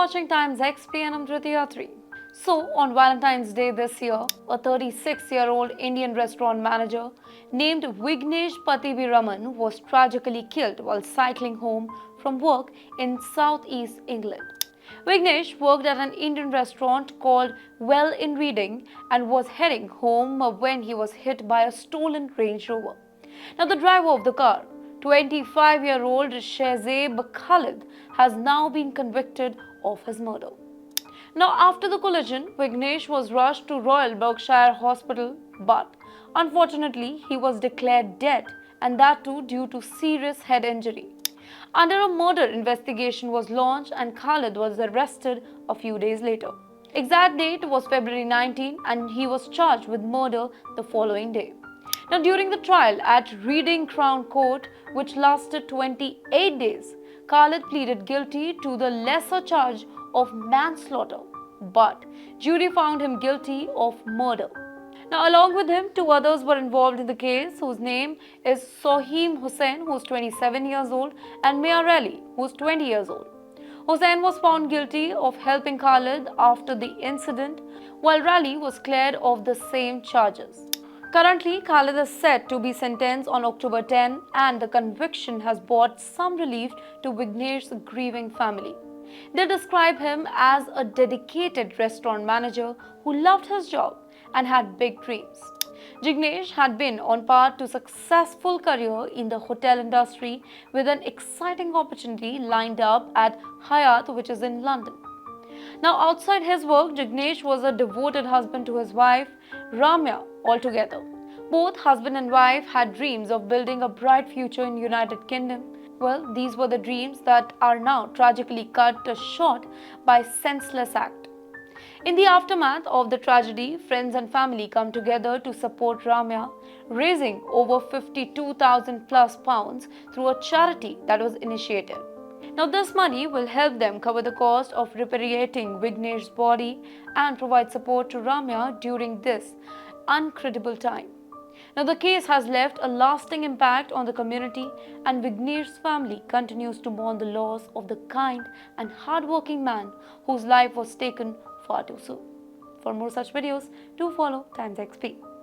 watching Times XP and I'm Dhruti. So, on Valentine's Day this year, a 36-year-old Indian restaurant manager named Vignesh Pattabhiraman was tragically killed while cycling home from work in southeast England. Vignesh worked at an Indian restaurant called Well in Reading and was heading home when he was hit by a stolen Range Rover. Now, the driver of the car, 25-year-old Shazeb Khalid, has now been convicted of his murder. Now, after the collision, Vignesh was rushed to Royal Berkshire Hospital, but unfortunately, he was declared dead, and that too due to serious head injury. Under a murder investigation was launched, and Khalid was arrested a few days later. Exact date was February 19, and he was charged with murder the following day. Now, during the trial at Reading Crown Court, which lasted 28 days, Khalid pleaded guilty to the lesser charge of manslaughter, but jury found him guilty of murder. Now, along with him, two others were involved in the case, whose name is Soheem Hussain, who's 27 years old, and Mia Rally, who's 20 years old. Hussain was found guilty of helping Khalid after the incident, while Rally was cleared of the same charges. Currently, Khalid is set to be sentenced on October 10, and the conviction has brought some relief to Vignesh's grieving family. They describe him as a dedicated restaurant manager who loved his job and had big dreams. Vignesh had been on path to successful career in the hotel industry with an exciting opportunity lined up at Hyatt, which is in London. Now, outside his work, Vignesh was a devoted husband to his wife, Ramya, altogether. Both husband and wife had dreams of building a bright future in United Kingdom. Well, these were the dreams that are now tragically cut short by senseless act. In the aftermath of the tragedy, friends and family come together to support Ramya, raising over 52,000 plus pounds through a charity that was initiated. Now, this money will help them cover the cost of repatriating Vignesh's body and provide support to Ramya during this incredible time. Now, the case has left a lasting impact on the community, and Vignesh's family continues to mourn the loss of the kind and hardworking man whose life was taken far too soon. For more such videos, do follow TimesXP.